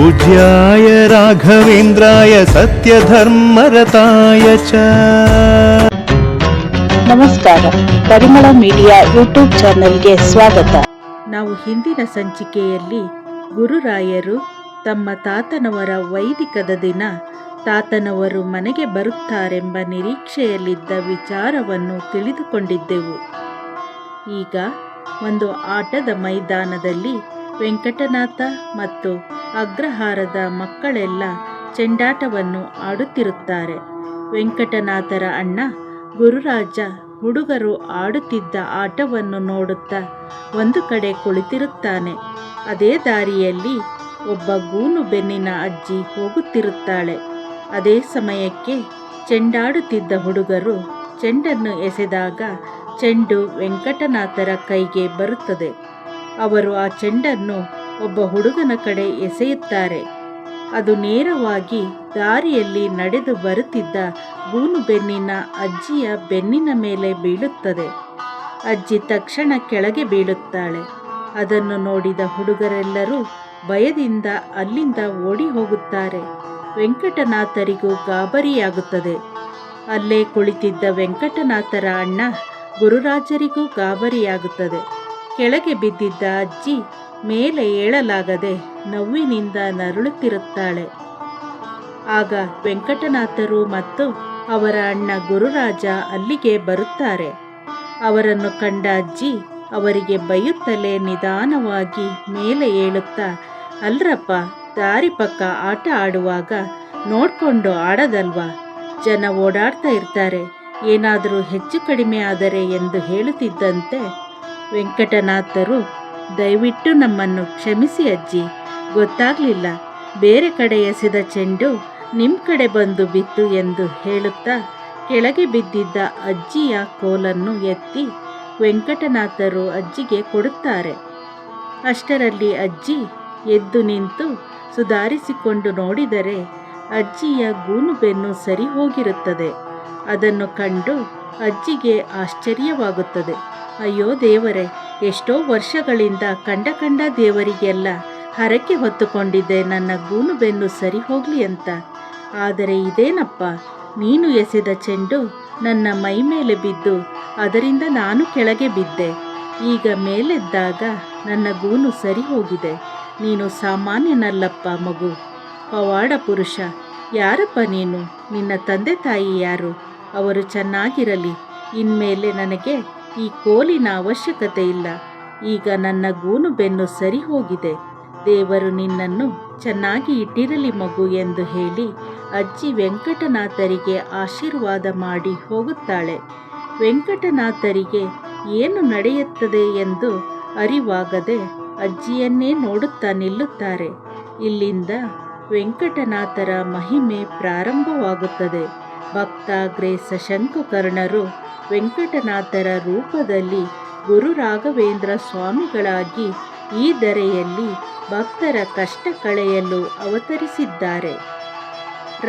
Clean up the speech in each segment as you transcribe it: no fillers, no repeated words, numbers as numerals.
पूज्याय राघवेन्द्राय सत्यधर्मरताय च। ನಮಸ್ಕಾರ, ಪರಿಮಳ ಮೀಡಿಯಾ ಯೂಟ್ಯೂಬ್ ಚಾನೆಲ್ಗೆ ಸ್ವಾಗತ. ನಾವು ಹಿಂದಿನ ಸಂಚಿಕೆಯಲ್ಲಿ ಗುರುರಾಯರು ತಮ್ಮ ತಾತನವರ ವೈದಿಕದ ದಿನ ತಾತನವರು ಮನೆಗೆ ಬರುತ್ತಾರೆಂಬ ನಿರೀಕ್ಷೆಯಲ್ಲಿದ್ದ ವಿಚಾರವನ್ನು ತಿಳಿದುಕೊಂಡಿದ್ದೆವು. ಈಗ ಒಂದು ಆಟದ ಮೈದಾನದಲ್ಲಿ ವೆಂಕಟನಾಥ ಮತ್ತು ಅಗ್ರಹಾರದ ಮಕ್ಕಳೆಲ್ಲ ಚೆಂಡಾಟವನ್ನು ಆಡುತ್ತಿರುತ್ತಾರೆ. ವೆಂಕಟನಾಥರ ಅಣ್ಣ ಗುರುರಾಜ ಹುಡುಗರು ಆಡುತ್ತಿದ್ದ ಆಟವನ್ನು ನೋಡುತ್ತಾ ಒಂದು ಕಡೆ ಕುಳಿತಿರುತ್ತಾನೆ. ಅದೇ ದಾರಿಯಲ್ಲಿ ಒಬ್ಬ ಗೂನು ಬೆನ್ನಿನ ಅಜ್ಜಿ ಹೋಗುತ್ತಿರುತ್ತಾಳೆ. ಅದೇ ಸಮಯಕ್ಕೆ ಚೆಂಡಾಡುತ್ತಿದ್ದ ಹುಡುಗರು ಚೆಂಡನ್ನು ಎಸೆದಾಗ ಚೆಂಡು ವೆಂಕಟನಾಥರ ಕೈಗೆ ಬರುತ್ತದೆ. ಅವರು ಆ ಚೆಂಡನ್ನು ಒಬ್ಬ ಹುಡುಗನ ಕಡೆ ಎಸೆಯುತ್ತಾರೆ. ಅದು ನೇರವಾಗಿ ದಾರಿಯಲ್ಲಿ ನಡೆದು ಬರುತ್ತಿದ್ದ ಗೂನು ಬೆನ್ನಿನ ಅಜ್ಜಿಯ ಬೆನ್ನಿನ ಮೇಲೆ ಬೀಳುತ್ತದೆ. ಅಜ್ಜಿ ತಕ್ಷಣ ಕೆಳಗೆ ಬೀಳುತ್ತಾಳೆ. ಅದನ್ನು ನೋಡಿದ ಹುಡುಗರೆಲ್ಲರೂ ಭಯದಿಂದ ಅಲ್ಲಿಂದ ಓಡಿ ಹೋಗುತ್ತಾರೆ. ವೆಂಕಟನಾಥರಿಗೂ ಗಾಬರಿಯಾಗುತ್ತದೆ. ಅಲ್ಲೇ ಕುಳಿತಿದ್ದ ವೆಂಕಟನಾಥರ ಅಣ್ಣ ಗುರುರಾಜರಿಗೂ ಗಾಬರಿಯಾಗುತ್ತದೆ. ಕೆಳಗೆ ಬಿದ್ದಿದ್ದ ಅಜ್ಜಿ ಮೇಲೆ ಏಳಲಾಗದೆ ನೋವಿನಿಂದ ನರಳುತ್ತಿರುತ್ತಾಳೆ. ಆಗ ವೆಂಕಟನಾಥರು ಮತ್ತು ಅವರ ಅಣ್ಣ ಗುರುರಾಜ ಅಲ್ಲಿಗೆ ಬರುತ್ತಾರೆ. ಅವರನ್ನು ಕಂಡ ಅಜ್ಜಿ ಅವರಿಗೆ ಬೈಯುತ್ತಲೇ ನಿಧಾನವಾಗಿ ಮೇಲೆ ಏಳುತ್ತಾ, ಅಲ್ರಪ್ಪ, ದಾರಿ ಪಕ್ಕ ಆಟ ಆಡುವಾಗ ನೋಡ್ಕೊಂಡು ಆಡೋದಲ್ವಾ, ಜನ ಓಡಾಡ್ತಾ ಇರ್ತಾರೆ, ಏನಾದರೂ ಹೆಚ್ಚು ಕಡಿಮೆ ಆದರೆ ಎಂದು ಹೇಳುತ್ತಿದ್ದಂತೆ ವೆಂಕಟನಾಥರು, ದಯವಿಟ್ಟು ನಮ್ಮನ್ನು ಕ್ಷಮಿಸಿ ಅಜ್ಜಿ, ಗೊತ್ತಾಗಲಿಲ್ಲ, ಬೇರೆ ಕಡೆ ಎಸೆದ ಚೆಂಡು ನಿಮ್ಮ ಕಡೆ ಬಂದು ಬಿತ್ತು ಎಂದು ಹೇಳುತ್ತಾ ಕೆಳಗೆ ಬಿದ್ದಿದ್ದ ಅಜ್ಜಿಯ ಕೋಲನ್ನು ಎತ್ತಿ ವೆಂಕಟನಾಥರು ಅಜ್ಜಿಗೆ ಕೊಡುತ್ತಾರೆ. ಅಷ್ಟರಲ್ಲಿ ಅಜ್ಜಿ ಎದ್ದು ನಿಂತು ಸುಧಾರಿಸಿಕೊಂಡು ನೋಡಿದರೆ ಅಜ್ಜಿಯ ಗೂನು ಬೆನ್ನು ಸರಿ ಹೋಗಿರುತ್ತದೆ. ಅದನ್ನು ಕಂಡು ಅಜ್ಜಿಗೆ ಆಶ್ಚರ್ಯವಾಗುತ್ತದೆ. ಅಯ್ಯೋ ದೇವರೇ, ಎಷ್ಟೋ ವರ್ಷಗಳಿಂದ ಕಂಡ ದೇವರಿಗೆಲ್ಲ ಹರಕೆ ಹೊತ್ತುಕೊಂಡಿದ್ದೆ ನನ್ನ ಗೂನು ಬೆನ್ನು ಸರಿ ಹೋಗಲಿ ಅಂತ. ಆದರೆ ಇದೇನಪ್ಪ, ನೀನು ಎಸೆದ ಚೆಂಡು ನನ್ನ ಮೈ ಮೇಲೆ ಬಿದ್ದು ಅದರಿಂದ ನಾನು ಕೆಳಗೆ ಬಿದ್ದೆ. ಈಗ ಮೇಲೆದ್ದಾಗ ನನ್ನ ಗೂನು ಸರಿ ಹೋಗಿದೆ. ನೀನು ಸಾಮಾನ್ಯನಲ್ಲಪ್ಪ ಮಗು, ಪವಾಡ ಪುರುಷ. ಯಾರಪ್ಪ ನೀನು? ನಿನ್ನ ತಂದೆ ತಾಯಿ ಯಾರು? ಅವರು ಚೆನ್ನಾಗಿರಲಿ. ಇನ್ಮೇಲೆ ನನಗೆ ಈ ಕೋಲಿನ ಅವಶ್ಯಕತೆ ಇಲ್ಲ. ಈಗ ನನ್ನ ಗೂನು ಬೆನ್ನು ಸರಿ ಹೋಗಿದೆ. ದೇವರು ನಿನ್ನನ್ನು ಚೆನ್ನಾಗಿ ಇಟ್ಟಿರಲಿ ಮಗು ಎಂದು ಹೇಳಿ ಅಜ್ಜಿ ವೆಂಕಟನಾಥರಿಗೆ ಆಶೀರ್ವಾದ ಮಾಡಿ ಹೋಗುತ್ತಾಳೆ. ವೆಂಕಟನಾಥರಿಗೆ ಏನು ನಡೆಯುತ್ತದೆ ಎಂದು ಅರಿವಾಗದೆ ಅಜ್ಜಿಯನ್ನೇ ನೋಡುತ್ತಾ ನಿಲ್ಲುತ್ತಾರೆ. ಇಲ್ಲಿಂದ ವೆಂಕಟನಾಥರ ಮಹಿಮೆ ಪ್ರಾರಂಭವಾಗುತ್ತದೆ. ಭಕ್ತಾಗ್ರೇಸ ಶಂಕುಕರ್ಣರು ವೆಂಕಟನಾಥರ ರೂಪದಲ್ಲಿ ಗುರು ರಾಘವೇಂದ್ರ ಸ್ವಾಮಿಗಳಾಗಿ ಈ ಧರೆಯಲ್ಲಿ ಭಕ್ತರ ಕಷ್ಟ ಕಳೆಯಲು ಅವತರಿಸಿದ್ದಾರೆ.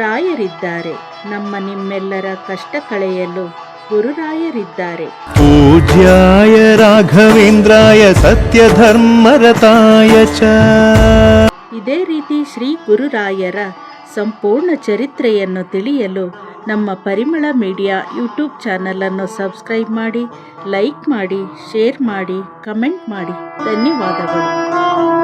ರಾಯರಿದ್ದಾರೆ, ನಮ್ಮ ನಿಮ್ಮೆಲ್ಲರ ಕಷ್ಟ ಕಳೆಯಲು ಗುರುರಾಯರಿದ್ದಾರೆ. ಪೂಜ್ಯಾಯ ರಾಘವೇಂದ್ರಾಯ ಸತ್ಯಧರ್ಮರತಾಯ ಚ. ಇದೇ ರೀತಿ ಶ್ರೀ ಗುರುರಾಯರ ಸಂಪೂರ್ಣ ಚರಿತ್ರೆಯನ್ನು ತಿಳಿಯಲು ನಮ್ಮ ಪರಿಮಳ ಮೀಡಿಯಾ ಯೂಟ್ಯೂಬ್ ಚಾನಲನ್ನು ಸಬ್ಸ್ಕ್ರೈಬ್ ಮಾಡಿ, ಲೈಕ್ ಮಾಡಿ, ಶೇರ್ ಮಾಡಿ, ಕಮೆಂಟ್ ಮಾಡಿ. ಧನ್ಯವಾದಗಳು.